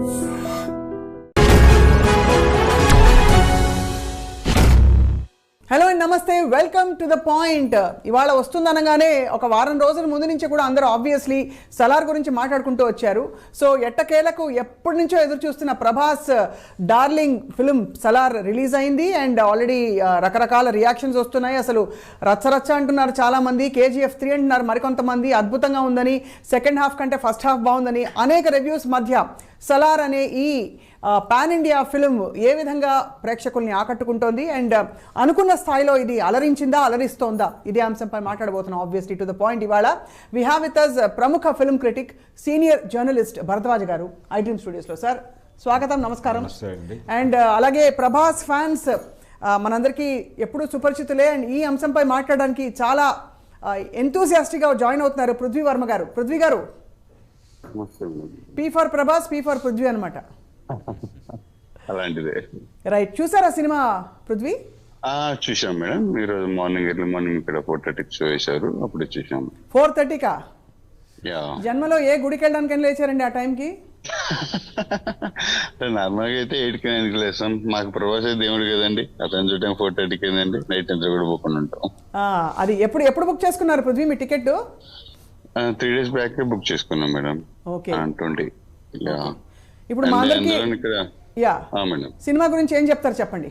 Hello and నమస్తే, welcome to the point. ఇవాళ వస్తుందనగానే ఒక వారం రోజుల ముందు నుంచి కూడా అందరూ ఆబ్వియస్లీ సలార్ గురించి మాట్లాడుకుంటూ వచ్చారు. సో ఎట్టకేలకు ఎప్పటి నుంచో ఎదురు చూస్తున్న Prabhas darling film Salaar release అయింది అండ్ ఆల్రెడీ రకరకాల రియాక్షన్స్ వస్తున్నాయి. అసలు రచ్చరచ్చ అంటున్నారు చాలామంది, KGF 3 అంటున్నారు మరికొంతమంది, అద్భుతంగా ఉందని, సెకండ్ హాఫ్ కంటే ఫస్ట్ హాఫ్ బాగుందని. అనేక రివ్యూస్ మధ్య సలార్ అనే ఈ పాన్ ఇండియా ఫిల్మ్ ఏ విధంగా ప్రేక్షకుల్ని ఆకట్టుకుంటోంది అండ్ అనుకున్న స్థాయిలో ఇది అలరించిందా, అలరిస్తోందా, ఇదే అంశంపై మాట్లాడబోతున్నాం. Obviously to the point. ఇవాళ వి హ్యావ్ విత్ అస్ ప్రముఖ film critic, senior journalist Bharadwaj గారు iDream స్టూడియోస్లో. సార్ స్వాగతం, నమస్కారం. అండ్ అలాగే ప్రభాస్ ఫ్యాన్స్ మనందరికీ ఎప్పుడూ సుపరిచితులే అండ్ ఈ అంశంపై మాట్లాడడానికి చాలా ఎంతూసియాస్టిక్గా జాయిన్ అవుతున్నారు పృథ్వీ వర్మ గారు. పృథ్వీ గారు, P for Prabhas, P for Prithvi అనమాట. అలాంటిదే. రైట్, చూసారా సినిమా పృథ్వీ? చూసాం మేడం. ఈరోజు ఎర్లీ మార్నింగ్ ఇక్కడ 4:30 షో వేశారు, అప్పుడు చూసాం. 4:30కా? జన్మలో ఏ గుడికి వెళ్ళడానికి లేచారండి ఆ టైంకి? నార్మల్ గా అయితే 8కి 9కి లేస్తాం. మాకు ప్రభాస్ దేవుడు కదండి, అతను చూడటం 4:30కి ఏందండి, నైట్ అంతా కూడా పోకుండా ఉంటాం. అది ఎప్పుడు బుక్ చేసుకున్నారు పృథ్వీ మీ టికెట్? 3 days బ్యాక్ బుక్ చేసుకున్నాం మేడం. ఓకే. 20. ఇప్పుడు మా అందరికి సినిమా గురించి ఏం చెప్తారు చెప్పండి.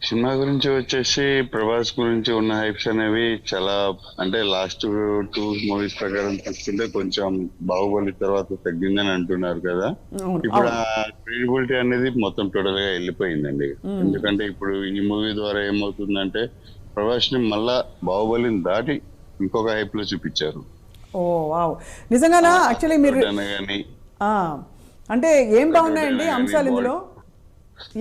సినిమా గురించి వచ్చేసి ప్రభాస్ గురించి ఉన్న హైప్స్ అనేవి చాలా, అంటే లాస్ట్ 2 మూవీస్ ప్రకారం చూస్తుంటే కొంచెం బాహుబలి తర్వాత తగ్గిందని అంటున్నారు కదా. ఇప్పుడు ఆ క్రెడిబిలిటీ అనేది మొత్తం టోటల్ గా వెళ్ళిపోయిందండి. ఎందుకంటే ఇప్పుడు ఈ మూవీ ద్వారా ఏమవుతుందంటే ప్రభాస్ ని మళ్ళా బాహుబలిని దాటి ఇంకొక హైప్ లో చూపించారు. ఓ వావ్, నిజంగానా? యాక్చువల్లీ మీరు అంటే ఏం బాగున్నాయండి అంశాలు ఇందులో?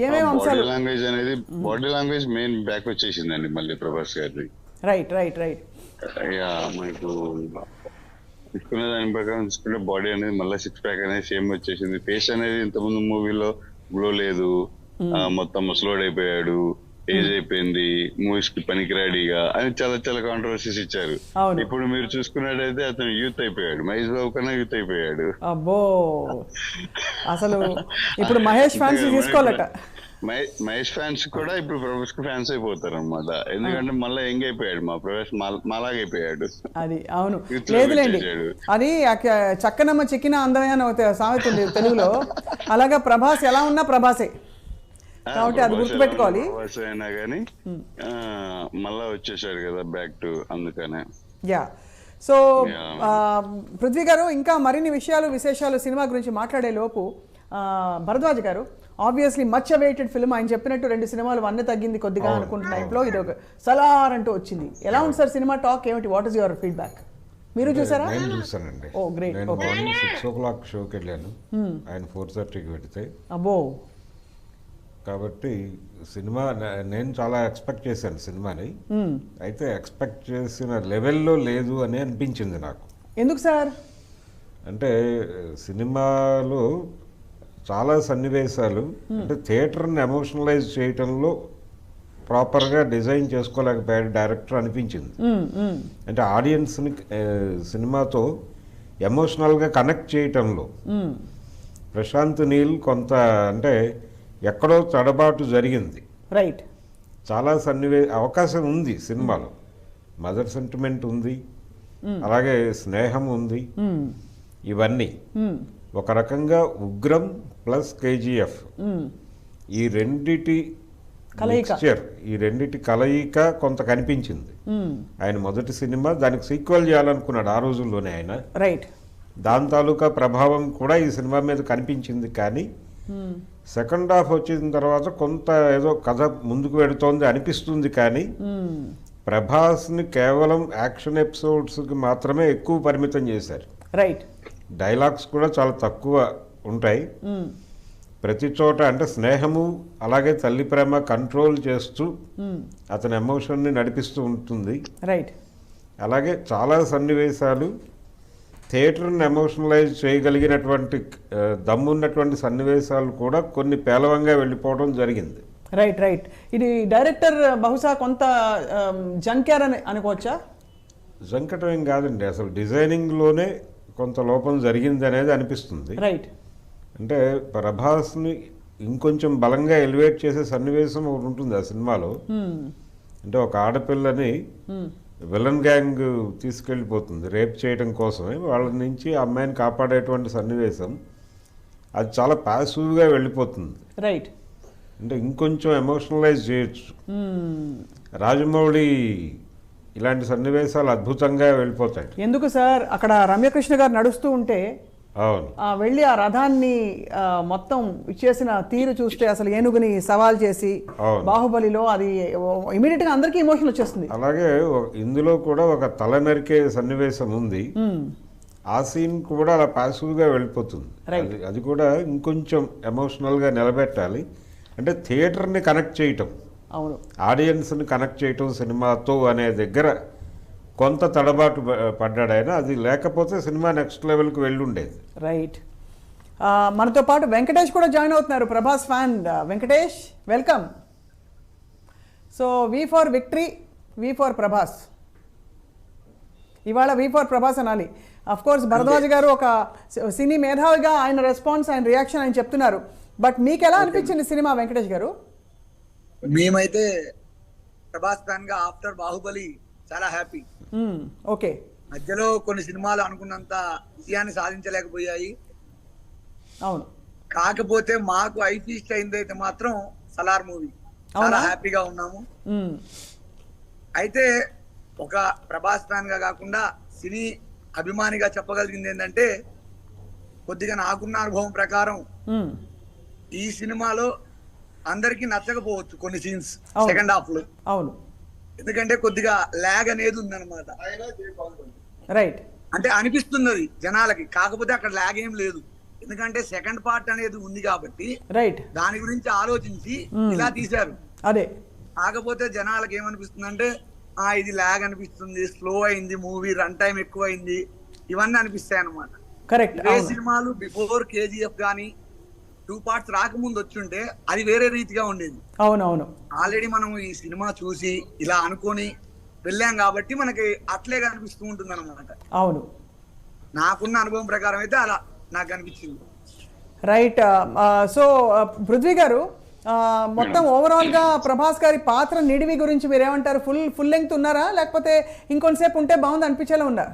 ఏమేమి అంశాలు? బాడీ లాంగ్వేజ్ అనేది, బాడీ లాంగ్వేజ్ మెయిన్ బ్యాక్ వచ్చేసిందండి మళ్ళీ ప్రభాస్ గారి. Right right right. మనకు తీసుకునే దాని ప్రకారం తీసుకుంటే బాడీ అనేది మళ్ళీ 6 ప్యాక్ అనేది సేమ్ వచ్చేసింది. ఫేస్ అనేది ఇంతకుముందు మూవీలో గ్లో లేదు, మొత్తం ముసలోడ్ అయిపోయాడు, ఏజ్ అయిపోయింది, మూవీస్ కి పనికిరాడిగా అని చాలా చాలా కాంట్రవర్సీస్ ఇచ్చారు. ఇప్పుడు మీరు చూసుకున్నట్టయితే అతను యూత్ అయిపోయాడు, మహేష్ బాబు కన్నా యూత్ అయిపోయాడు. అబ్బో, అసలు ఇప్పుడు మహేష్ ఫ్యాన్స్ తీసుకోవాలట. మహేష్ ఫ్యాన్స్ కూడా ఇప్పుడు ప్రభాస్ కి ఫ్యాన్స్ అయిపోతారు అనమాట. ఎందుకంటే మళ్ళీ యంగ్ అయిపోయాడు, మా ప్రభాస్ మాలాగైపోయాడు. అది అవును, లేదులేండి, అది చక్కనమ్మ చిక్కిన అందమైన సామెత ఉంది తెలుగులో. అలాగా ప్రభాస్ ఎలా ఉన్నా ప్రభాసే కాబట్టి అది గుర్తుపెట్టుకోవాలి. అయినా కానీ మళ్ళా వచ్చేసాడు కదా బ్యాక్ టు, అందుకనే. సో పృథ్వీ గారు, ఇంకా మరిన్ని విశేషాలు సినిమా గురించి మాట్లాడే లోపు భరద్వాజ్ గారు, ఆబ్వియస్లీ మచ్ అవైటెడ్ ఫిల్మ్. ఆయన చెప్పినట్టు 2 సినిమాలు వన్నె తగ్గింది కొద్దిగా అనుకుంటున్న టైంలో ఇది ఒక సలార్ అంటూ వచ్చింది. ఎలా ఉంది సార్ సినిమా? టాక్ ఏమిటి? What is your feedback? మీరు చూసారా? నేను చూసానండి. ఓ గ్రేట్. 6 o'clock షోకి వెళ్ళాను, ఆయన 4:30కి పెడితే. అబ్బో. కాబట్టి సినిమా నేను చాలా ఎక్స్పెక్ట్ చేశాను సినిమాని. అయితే ఎక్స్పెక్ట్ చేసిన లెవెల్లో లేదు అని అనిపించింది నాకు. ఎందుకు సార్? అంటే సినిమాలో చాలా సన్నివేశాలు అంటే థియేటర్ని ఎమోషనలైజ్ చేయటంలో ప్రాపర్గా డిజైన్ చేసుకోలేకపోయాడు డైరెక్టర్ అనిపించింది. అంటే ఆడియన్స్ని సినిమాతో ఎమోషనల్గా కనెక్ట్ చేయటంలో ప్రశాంత్ నీల్ కొంత అంటే ఎక్కడో తడబాటు జరిగింది. రైట్. చాలా అవకాశం ఉంది సినిమాలో. మదర్ సెంటిమెంట్ ఉంది, అలాగే స్నేహం ఉంది. ఇవన్నీ ఒక రకంగా ఉగ్రం ప్లస్ KGF ఈ రెండిటి మిక్స్చర్, ఈ రెండిటి కలయిక కొంత కనిపించింది. ఆయన మొదటి సినిమా, దానికి సీక్వెల్ చేయాలనుకున్నాడు ఆ రోజుల్లోనే ఆయన. రైట్. దాని తాలూకా ప్రభావం కూడా ఈ సినిమా మీద కనిపించింది. కానీ సెకండ్ హాఫ్ వచ్చిన తర్వాత కొంత ఏదో కథ ముందుకు వెడుతోంది అనిపిస్తుంది. కానీ ప్రభాస్ని కేవలం యాక్షన్ ఎపిసోడ్స్కి మాత్రమే ఎక్కువ పరిమితం చేశారు. రైట్. డైలాగ్స్ కూడా చాలా తక్కువ ఉంటాయి ప్రతి చోట. అంటే స్నేహము అలాగే తల్లి ప్రేమ కంట్రోల్ చేస్తూ అతని ఎమోషన్ని నడిపిస్తూ ఉంటుంది. రైట్. అలాగే చాలా సన్నివేశాలు థియేటర్ని ఎమోషనలైజ్ చేయగలిగినటువంటి దమ్మున్నటువంటి సన్నివేశాలు కూడా కొన్ని పేలవంగా వెళ్ళిపోవడం జరిగింది. Right right. ఇది డైరెక్టర్ బహుశా కొంత జంక్యార్ అని అనుకోవచ్చా? జంకటం ఏం కాదండి, అసలు డిజైనింగ్లోనే కొంత లోపం జరిగింది అనేది అనిపిస్తుంది. రైట్. అంటే ప్రభాస్ని ఇంకొంచెం బలంగా ఎలివేట్ చేసే సన్నివేశం ఒకటి ఉంటుంది ఆ సినిమాలో. అంటే ఒక ఆడపిల్లని విలన్ గ్యాంగ్ తీసుకెళ్ళిపోతుంది రేప్ చేయడం కోసమే, వాళ్ళ నుంచి ఆ అమ్మాయిని కాపాడేటువంటి సన్నివేశం. అది చాలా ప్యాసివ్గా వెళ్ళిపోతుంది. రైట్. అంటే ఇంకొంచెం ఎమోషనలైజ్ చేయొచ్చు. రాజమౌళి ఇలాంటి సన్నివేశాలు అద్భుతంగా వెళ్ళిపోతాయి. ఎందుకు సార్, అక్కడ రమ్యకృష్ణ గారు నడుస్తూ ఉంటే అవును, వెళ్ళి ఆ రథాన్ని మొత్తం ఇచ్చేసిన తీరు చూస్తే అసలు ఏనుగుని సవాల్ చేసి బాహుబలిలో అది ఇమీడియట్ గా అందరికీ ఎమోషన్ వచ్చేస్తుంది. అలాగే ఇందులో కూడా ఒక తల నరికే సన్నివేశం ఉంది. ఆ సీన్ కూడా అలా పాసివ్గా వెళ్ళిపోతుంది. అది కూడా ఇంకొంచెం ఎమోషనల్గా నిలబెట్టాలి. అంటే థియేటర్ని కనెక్ట్ చేయటం, అవును, ఆడియన్స్ని కనెక్ట్ చేయటం సినిమాతో అనే దగ్గర కొంత తడబాటు పడ్డాడు ఆయన. అది లేకపోతే సినిమా నెక్స్ట్ లెవెల్కి వెళ్ళుండేది. రైట్. మనతో పాటు వెంకటేష్ కూడా జాయిన్ అవుతున్నారు, Prabhas fan. Venkatesh, welcome. So V for victory, V for Prabhas. ఇవాళ వి ఫర్ ప్రభాస్ అనాలి. అఫ్ కోర్స్ భరద్వాజ్ గారు ఒక సినీ మేధావిగా ఆయన రెస్పాన్స్, ఆయన రియాక్షన్ ఆయన చెప్తున్నారు. బట్ మీకు ఎలా అనిపించింది సినిమా వెంకటేష్ గారు? మేమైతే ప్రభాస్ ఫ్యాన్ గా ఆఫ్టర్ బాహుబలి చాలా హ్యాపీ. ఓకే. మధ్యలో కొన్ని సినిమాలు అనుకున్నంత విజయాన్ని సాధించలేకపోయాయి. అవును. కాకపోతే మాకు ఐ ఫీస్ట్ అయిందైతే మాత్రం సలార్ మూవీ. చాలా హ్యాపీగా ఉన్నాము. అయితే ఒక ప్రభాస్ ఫ్యాన్ గా కాకుండా సినీ అభిమానిగా చెప్పగలిగింది ఏంటంటే, కొద్దిగా నాకున్న అనుభవం ప్రకారం ఈ సినిమాలో అందరికి నచ్చకపోవచ్చు కొన్ని సీన్స్ సెకండ్ హాఫ్ లో. అవును. ఎందుకంటే కొద్దిగా ల్యాగ్ అనేది ఉందన్నమాట. రైట్. అంటే అనిపిస్తున్నది జనాలకి, కాకపోతే అక్కడ ల్యాగ్ ఏం లేదు. ఎందుకంటే సెకండ్ పార్ట్ అనేది ఉంది కాబట్టి రైట్, దాని గురించి ఆలోచించి ఇలా తీశారు. అదే. కాకపోతే జనాలకి ఏమనిపిస్తుంది అంటే, ఇది ల్యాగ్ అనిపిస్తుంది, స్లో అయింది, మూవీ రన్ టైం ఎక్కువ అయింది, ఇవన్నీ అనిపిస్తాయి అన్నమాట. కరెక్ట్. ఏ సినిమాలు బిఫోర్ కేజీఎఫ్ గానీ 2 పార్ట్స్ రాకముందు వచ్చుంటే అది వేరే రీతిగా ఉండేది. అవునవును. ఆల్రెడీ మనం ఈ సినిమా చూసి ఇలా అనుకొని వెళ్ళాం కాబట్టి మనకి అట్లే కనిపిస్తూ ఉంటుంది అన్నమాట. అవును. నాకున్న అనుభవం ప్రకారం అయితే అలా నాకు అనిపించింది. రైట్. సో పృథ్వీ గారు, మొత్తం ఓవరాల్ గా ప్రభాస్ గారి పాత్ర నిడివి గురించి మీరేమంటారు? ఫుల్ లెంగ్త్ ఉన్నారా, లేకపోతే ఇంకొంతసేపు ఉంటే బాగుంది అనిపించేలా ఉందా?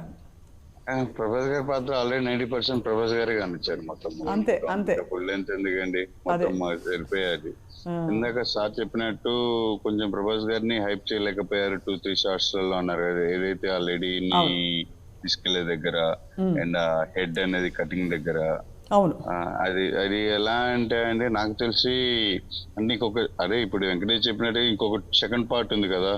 ప్రభాస్ గారి పాత్ర ఆల్రెడీ 90% ప్రభాస్ గారే కనిపించారు మొత్తం. అంతే అంతే. ఫుల్ లెంత్ ఎందుకండి, మొత్తం సరిపోయాది. ఇందాక సార్ చెప్పినట్టు కొంచెం ప్రభాస్ గారిని హైప్ చేయలేకపోయారు 2-3 షార్ట్స్ లలో అన్నారు కదా. ఏదైతే ఆ లేడీని తీసుకెళ్లే దగ్గర అండ్ హెడ్ అనేది కటింగ్ దగ్గర, అవును, అది ఎలా అంటే అండి, నాకు తెలిసి ఇంకొక అదే ఇప్పుడు వెంకటేష్ చెప్పినట్టు ఇంకొక సెకండ్ పార్ట్ ఉంది కదా.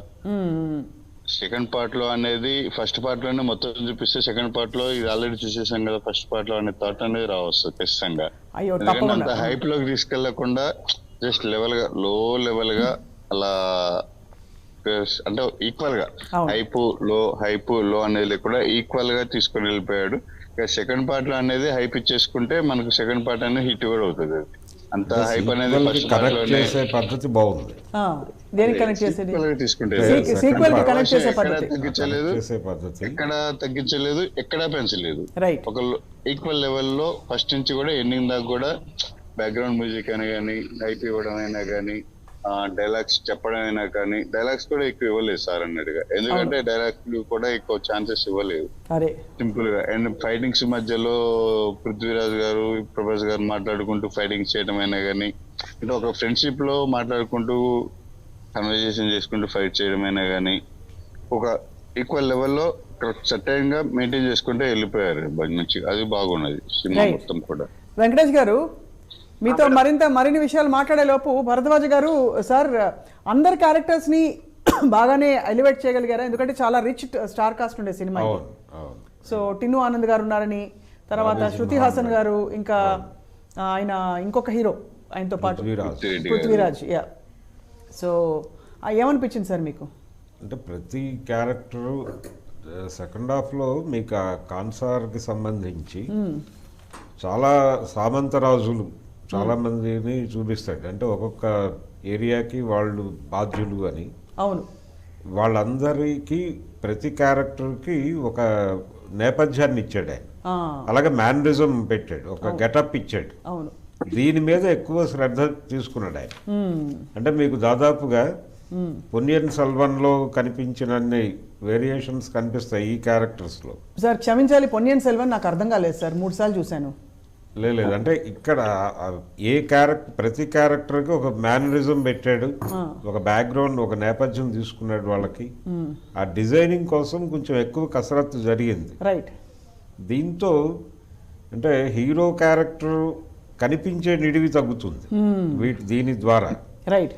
సెకండ్ పార్ట్ లో అనేది ఫస్ట్ పార్ట్ లోనే మొత్తం చూపిస్తే, సెకండ్ పార్ట్ లో ఇది ఆల్రెడీ చూసేసాం కదా, ఫస్ట్ పార్ట్ లో అనే థాట్ అనేది రావచ్చు ఖచ్చితంగా. ఎందుకంటే అంత హైప్ లోకి తీసుకెళ్లకుండా జస్ట్ లెవెల్ గా, లో లెవెల్ గా అలా, అంటే ఈక్వల్ గా హైప్ లో అనేది లేకుండా ఈక్వల్ గా తీసుకొని వెళ్ళిపోయాడు. ఇక సెకండ్ పార్ట్ లో అనేది హైప్ ఇచ్చేసుకుంటే మనకు సెకండ్ పార్ట్ అనేది హిట్ కూడా అవుతుంది. అంత హైప్ అనేది ఫస్ట్ పార్ట్ లోనే పద్ధతి బాగుంది. ఎక్కడ తగ్గించలేదు, ఎక్కడా పెంచలేదు. ఒక ఈక్వల్ లెవెల్లో ఫస్ట్ నుంచి కూడా ఎండింగ్ దాకా కూడా బ్యాక్గ్రౌండ్ మ్యూజిక్ అయినా కానీ, హైప్ ఇవ్వడం అయినా కానీ, డైలాగ్స్ చెప్పడం అయినా కానీ, డైలాగ్స్ కూడా ఎక్కువ ఇవ్వలేదు సార్ అన్నట్టుగా. ఎందుకంటే డైలాగ్స్ కూడా ఎక్కువ ఛాన్సెస్ ఇవ్వలేదు, సింపుల్ గా. అండ్ ఫైటింగ్స్ మధ్యలో పృథ్వీరాజ్ గారు, ప్రభాస్ గారు మాట్లాడుకుంటూ ఫైటింగ్స్ చేయడం అయినా కానీ, అంటే ఒక ఫ్రెండ్షిప్ లో మాట్లాడుకుంటూ కన్వర్జేషన్ చేసుకుంటూ ఫైట్ చేయడం అయినా కానీ, ఒక ఈక్వల్ లెవెల్లో సర్టైన్ గా మెయింటైన్ చేసుకుంటే వెళ్ళిపోయారు మంచిగా. అది బాగున్నది సినిమా మొత్తం కూడా. వెంకటేష్ గారు, మీతో మరిన్ని విషయాలు మాట్లాడే లోపు భరద్వాజ్ గారు, సార్ అందరి క్యారెక్టర్స్ ని బాగానే ఎలివేట్ చేయగలిగారా? ఎందుకంటే చాలా రిచ్ స్టార్ కాస్ట్ ఉండే సినిమా. సో టిన్ను ఆనంద్ గారు ఉన్నారని, తర్వాత శృతి హాసన్ గారు, ఇంకా ఆయన ఇంకొక హీరో ఆయనతో పాటు పృథ్వీరాజ్. సో ఏమనిపించింది సార్ మీకు? అంటే ప్రతి క్యారెక్టరు సెకండ్ హాఫ్లో మీకు ఆ కాన్సార్కి సంబంధించి చాలా సామంతరాజులు చాలామందిని చూపిస్తాడు. అంటే ఒక్కొక్క ఏరియాకి వాళ్ళు బాధ్యులు అని. అవును. వాళ్ళందరికీ ప్రతి క్యారెక్టర్కి ఒక నేపథ్యాన్ని ఇచ్చాడు ఆయన. అలాగే మ్యానరిజం పెట్టాడు, ఒక గెటప్ ఇచ్చాడు. అవును. దీని మీద ఎక్కువ శ్రద్ధ తీసుకున్నాడు ఆయన. అంటే మీకు దాదాపుగా పొన్నియిన్ సెల్వన్లో కనిపించినన్ని వేరియేషన్స్ కనిపిస్తాయి ఈ క్యారెక్టర్స్లో. సార్ క్షమించాలి, పొన్నియిన్ సెల్వన్ నాకు అర్థం కాలేదు సార్, 3 సార్లు చూశాను. లేదు అంటే ఇక్కడ ప్రతి క్యారెక్టర్కి ఒక మేనరిజం పెట్టాడు, ఒక బ్యాక్గ్రౌండ్, ఒక నేపథ్యం తీసుకున్నాడు వాళ్ళకి. ఆ డిజైనింగ్ కోసం కొంచెం ఎక్కువ కసరత్తు జరిగింది. రైట్. దీంతో అంటే హీరో క్యారెక్టర్ కనిపించే నిడివి తగ్గుతుంది దీని ద్వారా. రైట్.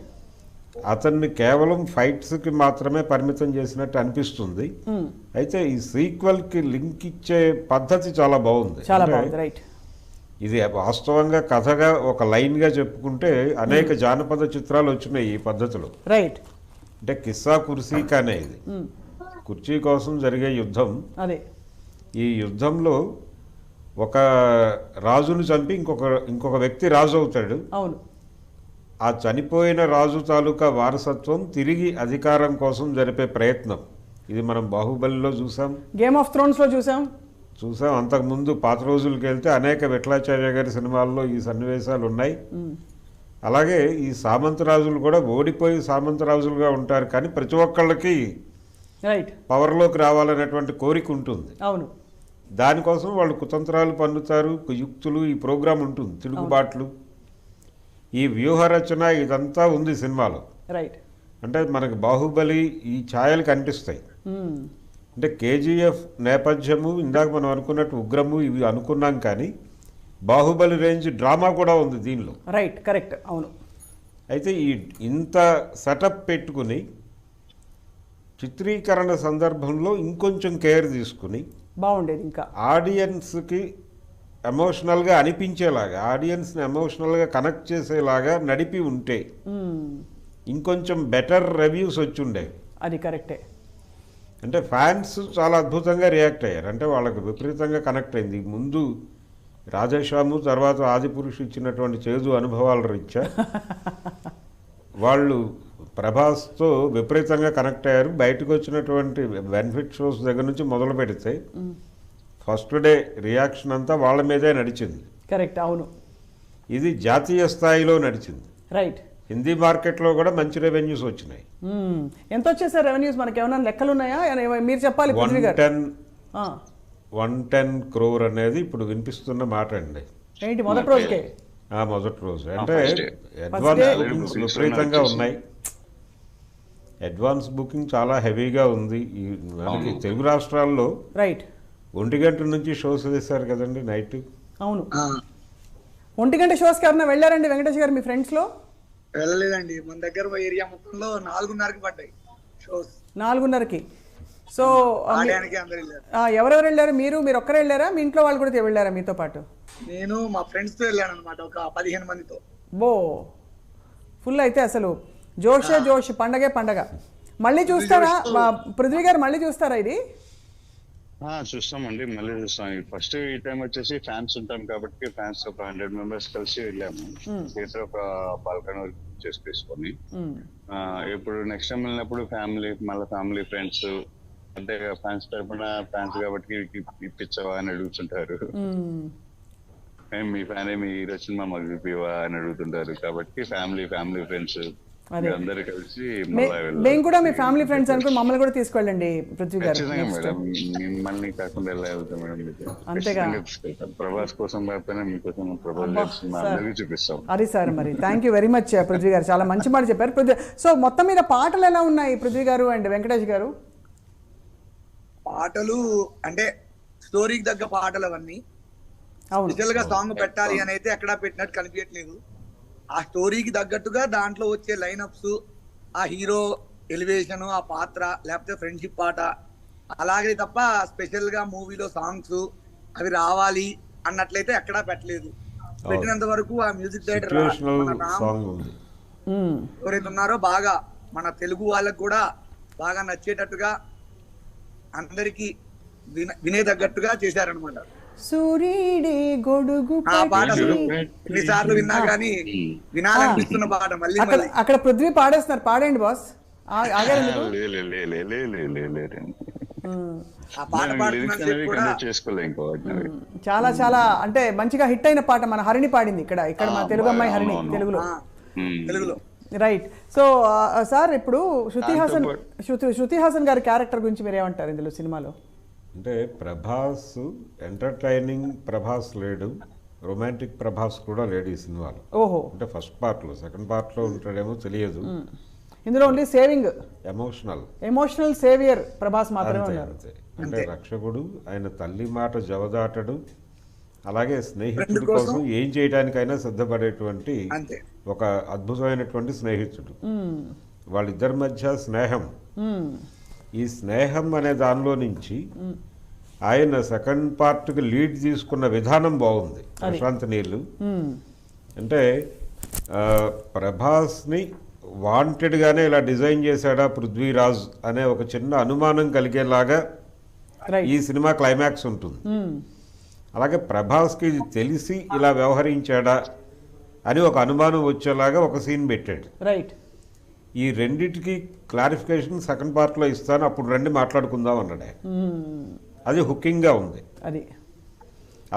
అతన్ని కేవలం ఫైట్స్కి మాత్రమే పరిమితం చేసినట్టు అనిపిస్తుంది. అయితే ఈ సీక్వెల్కి లింక్ ఇచ్చే పద్ధతి చాలా బాగుంది. చాలా బాగుంది. రైట్. ఇది వాస్తవంగా కథగా ఒక లైన్గా చెప్పుకుంటే అనేక జానపద చిత్రాలు వచ్చినాయి ఈ పద్ధతిలో. రైట్. అంటే కిస్సా కుర్సీ కానే ఇది, కుర్చీ కోసం జరిగే యుద్ధం. అదే ఈ యుద్ధంలో ఒక రాజును చంపి ఇంకొక వ్యక్తి రాజు అవుతాడు. అవును. ఆ చనిపోయిన రాజు తాలూకా వారసత్వం తిరిగి అధికారం కోసం జరిపే ప్రయత్నం. ఇది మనం బాహుబలిలో చూసాం, గేమ్ ఆఫ్ థ్రోన్స్లో చూసాం. అంతకుముందు పాత రోజులకి వెళ్తే అనేక విఠలాచార్య గారి సినిమాల్లో ఈ సన్నివేశాలు ఉన్నాయి. అలాగే ఈ సామంతరాజులు కూడా ఓడిపోయి సామంతరాజులుగా ఉంటారు, కానీ ప్రతి ఒక్కళ్ళకి రైట్ పవర్లోకి రావాలనేటువంటి కోరిక ఉంటుంది. అవును. దానికోసం వాళ్ళు కుతంత్రాలు పన్నుతారు, యుక్తులు, ఈ ప్రోగ్రాం ఉంటుంది, తిరుగుబాట్లు, ఈ వ్యూహరచన ఇదంతా ఉంది సినిమాలో. రైట్. అంటే మనకి బాహుబలి ఈ ఛాయలు కనిపిస్తాయి. అంటే కేజీఎఫ్ నేపథ్యము, ఇందాక మనం అనుకున్నట్టు ఉగ్రము, ఇవి అనుకున్నాం, కానీ బాహుబలి రేంజ్ డ్రామా కూడా ఉంది దీనిలో. రైట్. కరెక్ట్. అవును. అయితే ఇంత సెటప్ పెట్టుకుని చిత్రీకరణ సందర్భంలో ఇంకొంచెం కేర్ తీసుకుని బాగుండేది. ఇంకా ఆడియన్స్కి ఎమోషనల్గా అనిపించేలాగా, ఆడియన్స్ని ఎమోషనల్గా కనెక్ట్ చేసేలాగా నడిపి ఉంటే ఇంకొంచెం బెటర్ రివ్యూస్ వచ్చి ఉండేవి. అది కరెక్టే. అంటే ఫ్యాన్స్ చాలా అద్భుతంగా రియాక్ట్ అయ్యారు. అంటే వాళ్ళకు విపరీతంగా కనెక్ట్ అయింది. ముందు రాధేశ్యాము, తర్వాత ఆదిపురుషు ఇచ్చినటువంటి చేదు అనుభవాల రీత్యా వాళ్ళు ప్రభాస్తో విపరీతంగా కనెక్ట్ అయ్యారు. బయటకు వచ్చినటువంటి బెనిఫిట్ షోస్ దగ్గర నుంచి మొదలు పెడితే ఫస్ట్ డే రియాక్షన్ అంతా వాళ్ళ మీదే నడిచింది. కరెక్ట్. అవును. ఇది జాతీయ స్థాయిలో నడిచింది. రైట్. హిందీ మార్కెట్లో కూడా మంచి రెవెన్యూస్ వచ్చినాయి. ఎంత వచ్చాయి సార్ రెవెన్యూస్? మనకి ఏమైనా లెక్కలు ఉన్నాయా? మీరు చెప్పాలి. 110 crore అనేది ఇప్పుడు వినిపిస్తున్న మాట అండి. ఏంటి మొదటి రోజుకే? మొదటి రోజు అంటే అడ్వాన్స్ బుకింగ్స్ విపరీతంగా ఉన్నాయి. అడ్వాన్స్ బుకింగ్ చాలా హెవీగా ఉంది. మనకి తెలుగు రాష్ట్రాల్లో రైట్ 1 గంట నుంచి షోస్ వేశారు కదండి నైట్. అవును. 1 గంట షోస్కి ఎవరైనా వెళ్ళారండి వెంకటేష్ గారు మీ ఫ్రెండ్స్లో? వెళ్ళలేదండి. మన దగ్గర ఏరియా మొత్తంలో 4:30కి పడ్డాయి షోస్. 4:30కి. సో ఎవరెవరు వెళ్ళారు? మీరు ఒక్కరే వెళ్ళారా? మీ ఇంట్లో వాళ్ళు కూడా వెళ్ళారా మీతో పాటు? నేను మా ఫ్రెండ్స్తో వెళ్ళాను అనమాట, ఒక 15 మందితో. బో ఫుల్. అయితే అసలు జోష్, పండగ. మళ్ళీ చూస్తారా పృథ్వీ గారు? మళ్ళీ చూస్తారా ఇది? చూస్తామండి, మళ్ళీ చూస్తాం. ఫస్ట్ ఈ టైం వచ్చేసి ఫ్యాన్స్ ఉంటాం కాబట్టి ఫ్యాన్స్ ఒక 100 members కలిసి వెళ్ళాము. థియేటర్ ఒక బాల్కనీ చేసుకొని, ఇప్పుడు నెక్స్ట్ టైం వెళ్ళినప్పుడు ఫ్యామిలీ ఫ్రెండ్స్, అంటే ఫ్యాన్స్ తరఫున ఫ్యాన్స్ కాబట్టి ఇప్పించవా అని అడుగుతుంటారు. మీ ఫ్యాన్ మీ హీరో సినిమా మాకు ఇప్పివా అని అడుగుతుంటారు. కాబట్టి ఫ్యామిలీ ఫ్రెండ్స్ అందరు కలిసి మేము కూడా మీ ఫ్యామిలీ ఫ్రెండ్స్ అనుకుని మమ్మల్ని కూడా తీసుకెళ్ళండి పృథ్వీ గారు. మేడం మిమ్మల్ని కాకుండా ఎలా వెళ్తాం మేడం? అంతేగా, ప్రభాస్ కోసం కాకపోయినా మీకోసం చూపిస్తాం. అది సార్. మరి thank you very much Prithvi గారు, చాలా మంచి మాట చెప్పారు. సో మొత్తం మీద పాటలు ఎలా ఉన్నాయి పృథ్వీ గారు అండ్ వెంకటేష్ గారు? పాటలు అంటే స్టోరీకి తగ్గ పాటలు అవన్నీ. స్పెషల్ గా సాంగ్ పెట్టాలి అని అయితే ఎక్కడా పెట్టినట్టు కనిపించట్లేదు. ఆ స్టోరీకి తగ్గట్టుగా దాంట్లో వచ్చే లైనప్స్, ఆ హీరో ఎలివేషన్, ఆ పాత్ర, లేకపోతే ఫ్రెండ్షిప్ పాట, అలాగే తప్ప స్పెషల్ గా మూవీలో సాంగ్స్ అవి రావాలి అన్నట్లయితే ఎక్కడా పెట్టలేదు. పెట్టినంత వరకు ఆ మ్యూజిక్ డైరెక్టర్ ఎవరైతే ఉన్నారో బాగా మన తెలుగు వాళ్ళకు కూడా బాగా నచ్చేటట్టుగా అందరికి వినే తగ్గట్టుగా చేశారనమాట. సూర్యుడే గొడుగు ఆ పాట ఎన్నిసార్లు విన్నా కానీ వినాలనిపిస్తున్న పాట. మళ్ళీ అక్కడ పృథ్వీ పాడేస్తున్నారు, పాడండి బాస్. ఆ పాట లిరిక్స్ పాడుతున్నంత అనేవి సేపు కూడా కనెక్ట్ చేసుకోలే ఇంకా వాటిని. చాలా చాలా అంటే మంచిగా హిట్ అయిన పాట మన హరిణి పాడింది ఇక్కడ ఇక్కడ మన తెలుగు అమ్మాయి హరిణి అవునవును. తెలుగులో. ఆ, తెలుగులో రైట్. సో సార్ ఇప్పుడు దాంతో శృతి హాసన్ గారి క్యారెక్టర్ గురించి మీరు ఏమంటారు ఇందులో సినిమాలో? అంటే ప్రభాస్ ఎంటర్టైనింగ్ ప్రభాస్ లేడు, రొమాంటిక్ ప్రభాస్ కూడా లేడు ఈ సినిమాలో. ఓహో. అంటే ఫస్ట్ పార్ట్లో, సెకండ్ పార్ట్లో ఉంటాడేమో తెలియదు. ఇందులో only saving emotional saviour Prabhas మాత్రమే అంతే ఉన్నారు. అంతే. అంటే రక్షకుడు, ఆయన తల్లి మాట జవదాటడు, అలాగే స్నేహితుడి కోసం ఏం చేయడానికైనా సిద్ధపడేటువంటి అంతే. ఒక అద్భుతమైనటువంటి స్నేహితుడు. వాళ్ళిద్దరి మధ్య స్నేహం, ఈ స్నేహం అనే దానిలో నుంచి ఆయన సెకండ్ పార్ట్కి లీడ్ తీసుకున్న విధానం బాగుంది. ప్రశాంత్ నీళ్ళు అంటే ప్రభాస్ని వాంటెడ్గానే ఇలా డిజైన్ చేశాడా పృథ్వీరాజ్ అనే ఒక చిన్న అనుమానం కలిగేలాగా ఈ సినిమా క్లైమాక్స్ ఉంటుంది. అలాగే ప్రభాస్కి ఇది తెలిసి ఇలా వ్యవహరించాడా అని ఒక అనుమానం వచ్చేలాగా ఒక సీన్ పెట్టాడు. రైట్. ఈ రెండిటికి క్లారిఫికేషన్ సెకండ్ పార్ట్లో ఇస్తాను, అప్పుడు రండి మాట్లాడుకుందాం అన్నాడే. అది హుకింగ్గా ఉంది. అది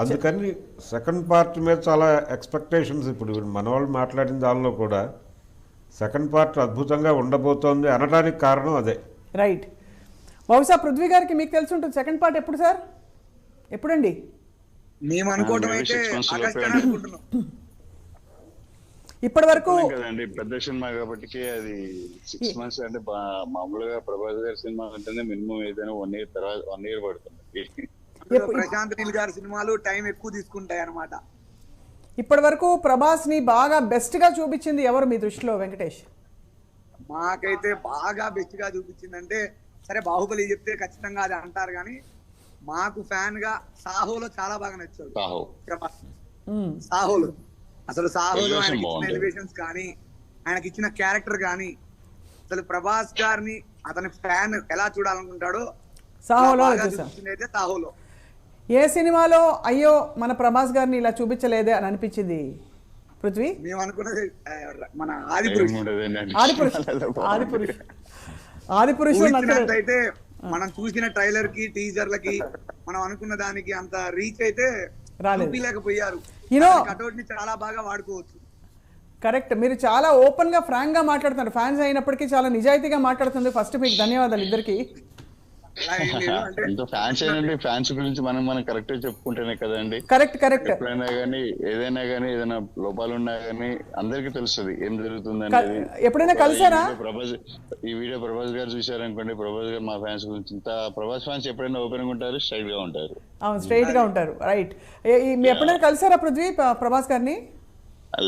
అందుకని సెకండ్ పార్ట్ మీద చాలా ఎక్స్పెక్టేషన్స్. ఇప్పుడు మన వాళ్ళు మాట్లాడిన దానిలో కూడా సెకండ్ పార్ట్ అద్భుతంగా ఉండబోతోంది అనడానికి కారణం అదే. రైట్. బహుశా పృథ్వీ గారికి మీకు తెలిసి ఉంటుంది సెకండ్ పార్ట్ ఎప్పుడు సార్? ఎప్పుడండి? మేము అనుకోవటం అయితే 6 months ఆగస్టు లోపే అని అనుకుంటున్నాం. ఇప్పటి వరకు కదండి పెద్ద సినిమా కాబట్టి అది 6 months అంటే మామూలుగా ప్రభాస్ గారి సినిమా అంటేనే మినిమం ఏదైనా 1 year తర్వాత 1 year పడుతుంది. ప్రశాంత్ నీల్ గారి సినిమాలు టైం ఎక్కువ తీసుకుంటాయి అన్నమాట. ఇప్పటి వరకు ప్రభాస్ ని బాగా బెస్ట్ గా చూపించింది ఎవరు మీ దృష్టిలో వెంకటేష్? మాకైతే బాగా బెస్ట్ గా చూపించిందంటే, సరే బాహుబలి చెప్తే ఖచ్చితంగా అది అంటారు కానీ మాకు ఫ్యాన్ గా సాహోలో చాలా బాగా నచ్చాడు ప్రభాస్. సాహోలో అసలు సాహోలో ఆయనకి ఇచ్చిన ఎలివేషన్స్ కానీ, ఆయనకి ఇచ్చిన క్యారెక్టర్ కానీ, అసలు ప్రభాస్ గారిని అతని ఫ్యాన్ ఎలా చూడాలనుకుంటాడో సాహోలో చూపించింది సాహోలో. ఏ సినిమాలో అయ్యో మన ప్రభాస్ గారిని ఇలా చూపించలేదే అని అనిపించింది పృథ్వీ? మేము అనుకున్నది మన ఆదిపురుష్ అయితే మనం చూసిన ట్రైలర్ కి టీజర్లకి మనం అనుకున్న దానికి అంత రీచ్ అయితే చూపించలేకపోయారు. కటౌట్ ని చాలా బాగా వాడుకోవచ్చు. కరెక్ట్. మీరు చాలా ఓపెన్ గా ఫ్రాంక్ గా మాట్లాడుతున్నారు. ఫ్యాన్స్ అయినప్పటికీ చాలా నిజాయితీగా మాట్లాడుతుంది. ఫస్ట్ మీకు ధన్యవాదాలు ఇద్దరికి. ఫ్యాన్స్ గురించి మనం కరెక్ట్ చెప్పుకుంటేనే కదండి. కరెక్ట్. ఎప్పుడైనా కానీ ఏదైనా కానీ ఏదైనా లోపాలు ఉన్నా కానీ అందరికీ తెలుస్తుంది ఏం జరుగుతుంది అనేది. ఎప్పుడైనా కలిసారా? ఈ వీడియో ప్రభాస్ గారు చూసారనుకోండి, ప్రభాస్ గారు మా ఫ్యాన్స్ గురించి ఇంత ప్రభాస్ ఫ్యాన్స్ ఎప్పుడైనా ఓపెన్ గా ఉంటారు, స్ట్రైట్ గా ఉంటారు. అవును, స్ట్రైట్ గా ఉంటారు. రైట్. ఎప్పుడైనా కలిసారా పృథ్వీ ప్రభాస్ గారిని?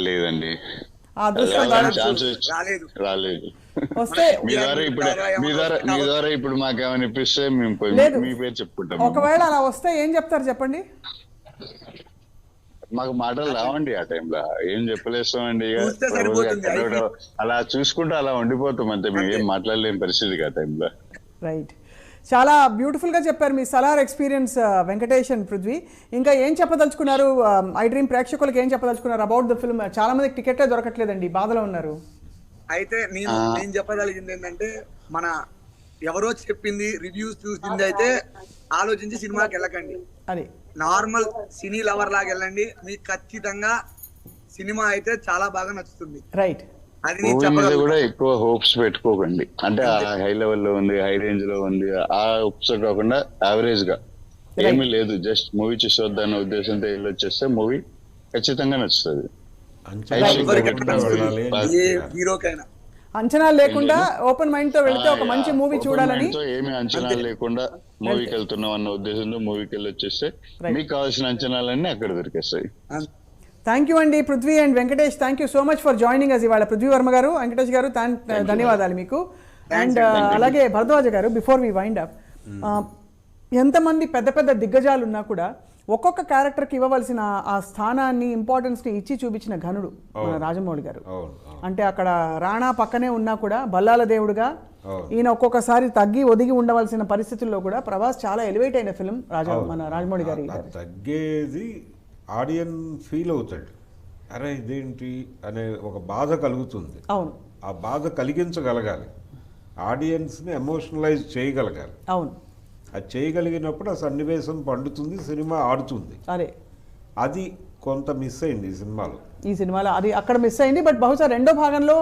లేదండి, రాలేదు. మీ ద్వారా ఇప్పుడు మాకేమైనా ఇప్పిస్తే మేము మీ పేరు చెప్పుకుంటాం. ఒకవేళ అలా వస్తే ఏం చెప్తారు చెప్పండి? మాకు మాటలు రావండి ఆ టైంలో, ఏం చెప్పలేస్తామండి. అలా చూసుకుంటూ అలా ఉండిపోతాం అంతే, మేము ఏం మాట్లాడలేని పరిస్థితి ఆ టైంలో. రైట్. చాలా బ్యూటిఫుల్గా చెప్పారు మీ సలార్ ఎక్స్పీరియన్స్ వెంకటేష్ అండ్ పృథ్వీ. ఇంకా ఏం చెప్పదలుచుకున్నారు? ఐ డ్రీమ్ ప్రేక్షకులకు ఏం చెప్పదలుచుకున్నారు అబౌట్ ద ఫిల్మ్? చాలా మందికి టికెట్లే దొరకట్లేదండి, బాధలో ఉన్నారు. అయితే నేను చెప్పగలిగింది ఏంటంటే, మన ఎవరో చెప్పింది రివ్యూస్ చూసింది అయితే ఆలోచించి సినిమాకి వెళ్ళకండి. అది నార్మల్ సినీ లవర్ లాగా వెళ్ళండి, మీకు ఖచ్చితంగా సినిమా అయితే చాలా బాగా నచ్చుతుంది. రైట్. మూవీ మీద కూడా ఎక్కువ హోప్స్ పెట్టుకోకండి. అంటే హై లెవెల్లో ఉంది, హై రేంజ్ లో ఉంది, ఆ హోప్స్ కాకుండా యావరేజ్ గా ఏమీ లేదు, జస్ట్ మూవీ చూసొద్దన్న ఉద్దేశంతో వెళ్ళి వచ్చేస్తే మూవీ ఖచ్చితంగా నచ్చుతుంది. అంచనాలు లేకుండా ఓపెన్ మైండ్ తో వెళ్తే ఒక మంచి మూవీ చూడాలని, ఏమి అంచనాలు లేకుండా మూవీకి వెళ్తున్నాం అన్న ఉద్దేశంతో మూవీకి వెళ్ళి వచ్చేస్తే మీకు కావాల్సిన అంచనాలన్నీ అక్కడ దొరికేస్తాయి. థ్యాంక్ యూ అండి Prithvi and Venkatesh. Thank you so much for joining us ఇవాళ. పృథ్వీ వర్మ గారు, వెంకటేష్ గారు, ధన్యవాదాలు మీకు. అండ్ అలాగే భరద్వాజ గారు, బిఫోర్ వి వైండ్ అప్, ఎంతమంది పెద్ద పెద్ద దిగ్గజాలు ఉన్నా కూడా ఒక్కొక్క క్యారెక్టర్కి ఇవ్వవలసిన ఆ స్థానాన్ని, ఇంపార్టెన్స్ని ఇచ్చి చూపించిన ఘనుడు మన రాజమౌళి గారు. అంటే అక్కడ రాణా పక్కనే ఉన్నా కూడా బల్లాల దేవుడుగా ఈయన ఒక్కొక్కసారి తగ్గి ఒదిగి ఉండవలసిన పరిస్థితుల్లో కూడా ప్రభాస్ చాలా ఎలివేట్ అయిన ఫిల్మ్ మన రాజమౌళి గారి. తగ్గేది ఆడియన్ ఫీల్ అవుతాడు, అరే ఇదేంటి అనే ఒక బాధ కలుగుతుంది. అవును, ఆ బాధ కలిగించగలగాలి, ఆడియన్స్ని ఎమోషనలైజ్ చేయగలగాలి. అవును, అది చేయగలిగినప్పుడు ఆ సన్నివేశం పండుతుంది, సినిమా ఆడుతుంది. అదే అది కొంత మిస్ అయింది ఈ సినిమాలో. ఈ సినిమాలో అది అక్కడ మిస్ అయింది. బట్ బహుశా రెండో భాగంలో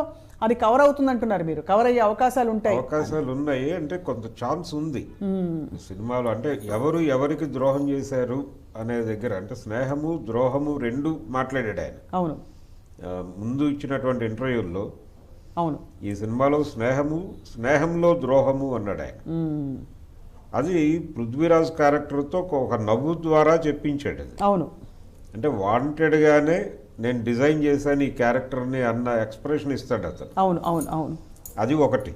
అది కవర్ అవుతుంది అంటున్నారు మీరు. కవర్ అయ్యే అవకాశాలు ఉంటాయి. అవకాశాలు ఉన్నాయి అంటే కొంత ఛాన్స్ ఉంది సినిమాలో. అంటే ఎవరు ఎవరికి ద్రోహం చేశారు అనే దగ్గర, అంటే స్నేహము ద్రోహము రెండు మాట్లాడాడు ఆయన. అవును, ముందు ఇచ్చినటువంటి ఇంటర్వ్యూల్లో అవును, ఈ సినిమాలో స్నేహంలో ద్రోహము అన్నాడు ఆయన. అది పృథ్వీరాజ్ క్యారెక్టర్తో ఒక నవ్వు ద్వారా చెప్పించాడు అది. అవును, అంటే వాంటెడ్గానే నేను డిజైన్ చేశాను ఈ క్యారెక్టర్ని అన్న ఎక్స్ప్రెషన్ ఇస్తాడు అతను. అవును, అవును, అవును. అది ఒకటి.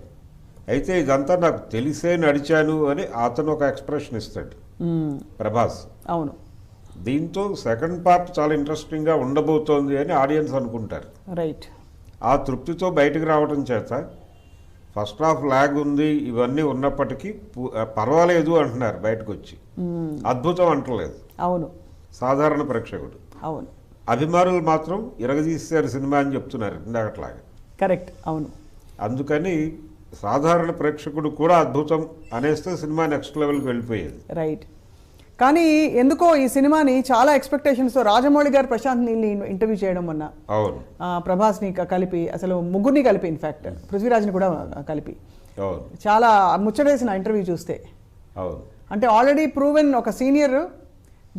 అయితే ఇదంతా నాకు తెలిసే నడిచాను అని అతను ఒక ఎక్స్ప్రెషన్ ఇస్తాడు ప్రభాస్. అవును. దీంతో సెకండ్ పార్ట్ చాలా ఇంట్రెస్టింగ్గా ఉండబోతోంది అని ఆడియన్స్ అనుకుంటారు. రైట్. ఆ తృప్తితో బయటకు రావడం చేత ఫస్ట్ హాఫ్ లాగ్ ఉంది ఇవన్నీ ఉన్నప్పటికీ పర్వాలేదు అంటున్నారు బయటకు వచ్చి. అద్భుతం అంటలేదు అవును, సాధారణ ప్రేక్షకుడు. అవును. అభిమానులు మాత్రం ఇరగదీశారు సినిమా అని చెప్తున్నారు ఇందాకట్లాగా. కరెక్ట్. అవును. అందుకని సాధారణ ప్రేక్షకుడు కూడా అద్భుతం అనేస్తే సినిమా నెక్స్ట్ లెవెల్కి వెళ్ళిపోయేది. రైట్. కానీ ఎందుకో ఈ సినిమాని చాలా ఎక్స్పెక్టేషన్స్తో రాజమౌళి గారు ప్రశాంత్ నీల్ని ఇంటర్వ్యూ చేయడం వల్ల, అవును, ప్రభాస్ని కలిపి, అసలు ముగ్గురిని కలిపి, ఇన్ఫ్యాక్ట్ పృథ్వీరాజ్ని కూడా కలిపి అవును, చాలా ముచ్చటేసిన ఇంటర్వ్యూ చూస్తే. అవును. అంటే ఆల్రెడీ ప్రూవెన్ ఒక సీనియర్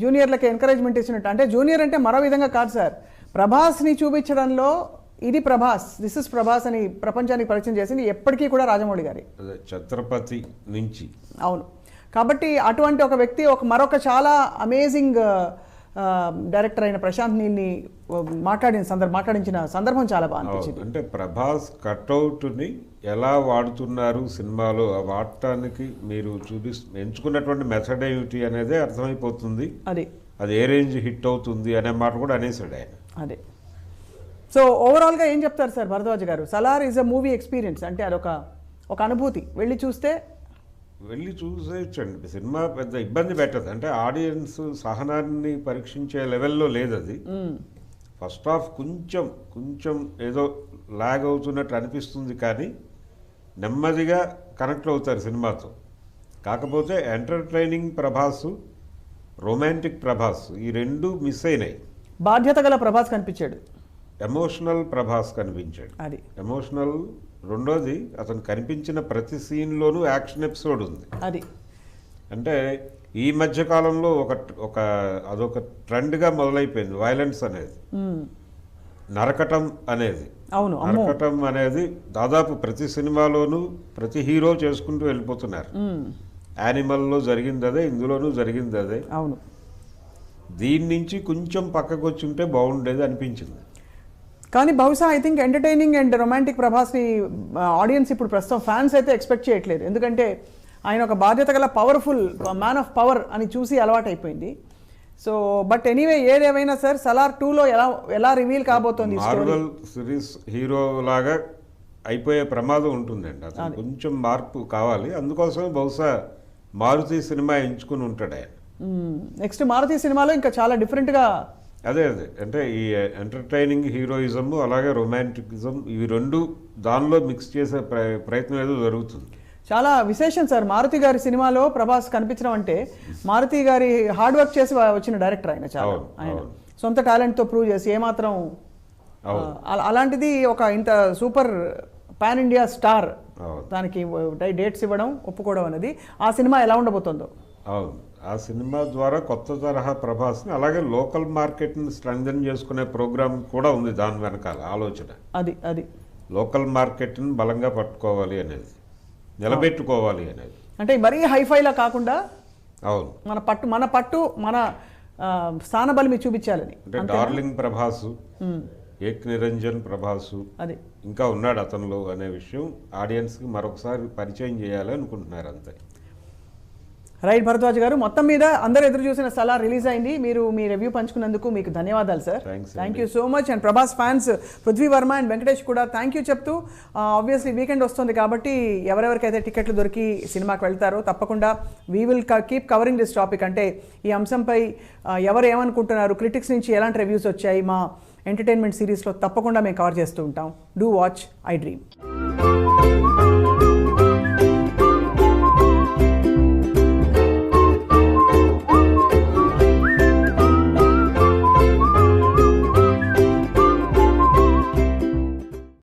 జూనియర్లకి ఎంకరేజ్మెంట్ ఇచ్చినట్టు. అంటే జూనియర్ అంటే మరో విధంగా కాదు సార్, ప్రభాస్ని చూపించడంలో ఇది ప్రభాస్, దిస్ ఇస్ ప్రభాస్ అని ప్రపంచానికి పరిచయం చేసింది ఎప్పటికీ కూడా రాజమౌళి గారి. ఛత్రపతి నుంచి. అవును. కాబట్టి అటువంటి ఒక వ్యక్తి మరొక చాలా అమేజింగ్ డైరెక్టర్ అయిన ప్రశాంత్ నీల్ని మాట్లాడించిన సందర్భం చాలా బాగా అనిపించింది. అంటే ప్రభాస్ కట్అవుట్ని ఎలా వాడుతున్నారు సినిమాలో, ఆ వాడటానికి మీరు ఎంచుకున్నటువంటి మెథడ్ ఏమిటి అనేదే అర్థమైపోతుంది. అది ఏ రేంజ్ హిట్ అవుతుంది అనే మాట కూడా అనేసాడు ఆయన. అదే. సో ఓవరాల్గా ఏం చెప్తారు సార్ భరద్వాజ్ గారు? Salaar is a movie experience. అంటే అదొక అనుభూతి. వెళ్ళి చూసేయచ్చండి. సినిమా పెద్ద ఇబ్బంది పెట్టదు. అంటే ఆడియన్స్ సహనాన్ని పరీక్షించే లెవెల్లో లేదు అది. ఫస్ట్ హాఫ్ కొంచెం ఏదో లాగ్ అవుతున్నట్టు అనిపిస్తుంది, కానీ నెమ్మదిగా కనెక్ట్ అవుతారు సినిమాతో. కాకపోతే ఎంటర్టైనింగ్ ప్రభాస్, రొమాంటిక్ ప్రభాస్ ఈ రెండు మిస్ అయినాయి. బాధ్యత గల ప్రభాస్ కనిపించాడు, ఎమోషనల్ ప్రభాస్ కనిపించాడు. అది ఎమోషనల్. రెండోది, అతను కనిపించిన ప్రతి సీన్లోనూ యాక్షన్ ఎపిసోడ్ ఉంది. అది అంటే ఈ మధ్య కాలంలో అదొక ట్రెండ్గా మొదలైపోయింది వైలెన్స్ అనేది, నరకటం అనేది. అవును, నరకటం అనేది దాదాపు ప్రతి సినిమాలోనూ ప్రతి హీరో చేసుకుంటూ వెళ్ళిపోతున్నారు. యానిమల్లో జరిగింది అదే, ఇందులోనూ జరిగింది అదే. అవును. దీని నుంచి కొంచెం పక్కకు వచ్చి ఉంటే బాగుండేది అనిపించింది. కానీ బహుశా I think entertaining and romantic ప్రభాస్ని ఆడియన్స్ ఇప్పుడు ప్రస్తుతం ఫ్యాన్స్ అయితే ఎక్స్పెక్ట్ చేయట్లేదు. ఎందుకంటే ఆయన ఒక బాధ్యత గల పవర్ఫుల్ మ్యాన్ ఆఫ్ పవర్ అని చూసి అలవాటైపోయింది. సో బట్ ఎనీవే, ఏదేమైనా సార్, సలార్ 2లో ఎలా రివీల్ కాబోతోంది? మార్వెల్ సిరీస్ హీరో లాగా అయిపోయే ప్రమాదం ఉంటుందండి. అతను కొంచెం మార్పు కావాలి. అందుకోసం బహుశా మారుతి సినిమా ఎంచుకుని ఉంటాడు ఆయన. నెక్స్ట్ మారుతి సినిమాలో ఇంకా చాలా డిఫరెంట్గా. అదే అంటే ఈ ఎంటర్టైనింగ్ హీరోయిజం అలాగే రొమాంటికిజం ఇవి రెండు దానిలో మిక్స్ చేసే ప్రయత్నం ఏదో జరుగుతుంది. చాలా విశేషం సార్ మారుతి గారి సినిమాలో ప్రభాస్ కనిపించడం అంటే. మారుతి గారి హార్డ్ వర్క్ చేసి వచ్చిన డైరెక్టర్ ఆయన. చాలా ఆయన సొంత టాలెంట్తో ప్రూవ్ చేసి ఏమాత్రం అలాంటిది ఒక ఇంత సూపర్ పాన్ ఇండియా స్టార్ దానికి డేట్స్ ఇవ్వడం, ఒప్పుకోవడం అనేది ఆ సినిమా ఎలా ఉండబోతుందో. అవును, ఆ సినిమా ద్వారా కొత్త తరహా ప్రభాస్ని అలాగే లోకల్ మార్కెట్ని స్ట్రెంగ్థెన్ చేసుకునే ప్రోగ్రామ్ కూడా ఉంది దాని వెనకాల ఆలోచన. అది లోకల్ మార్కెట్ని బలంగా పట్టుకోవాలి అనేది, నిలబెట్టుకోవాలి అనేది. అంటే మరీ హైఫైలా కాకుండా అవును, మన పట్టు మన స్థానబలిమి చూపించాలని. అంటే డార్లింగ్ ప్రభాసు, ఏక్ నిరంజన్ ప్రభాసు అది ఇంకా ఉన్నాడు అతనిలో అనే విషయం ఆడియన్స్కి మరొకసారి పరిచయం చేయాలి అనుకుంటున్నారు అంతే. రైట్ భరద్వాజ్ గారు, మొత్తం మీద అందరూ ఎదురు చూసిన సలార్ రిలీజ్ అయింది. మీరు మీ రివ్యూ పంచుకున్నందుకు మీకు ధన్యవాదాలు sir. Thank you so much. And Prabhas fans Prithvi Varma and Venkatesh కూడా థ్యాంక్ యూ చెప్తూ, ఆబ్వియస్లీ వీకెండ్ వస్తుంది కాబట్టి ఎవరెవరికైతే టికెట్లు దొరికి సినిమాకి వెళ్తారో తప్పకుండా we will keep covering this topic. అంటే ఈ అంశంపై ఎవరు ఏమనుకుంటున్నారు, క్రిటిక్స్ నుంచి ఎలాంటి రివ్యూస్ వచ్చాయి, మా ఎంటర్టైన్మెంట్ సిరీస్లో తప్పకుండా మేము కవర్ చేస్తూ ఉంటాం. Do watch I dream.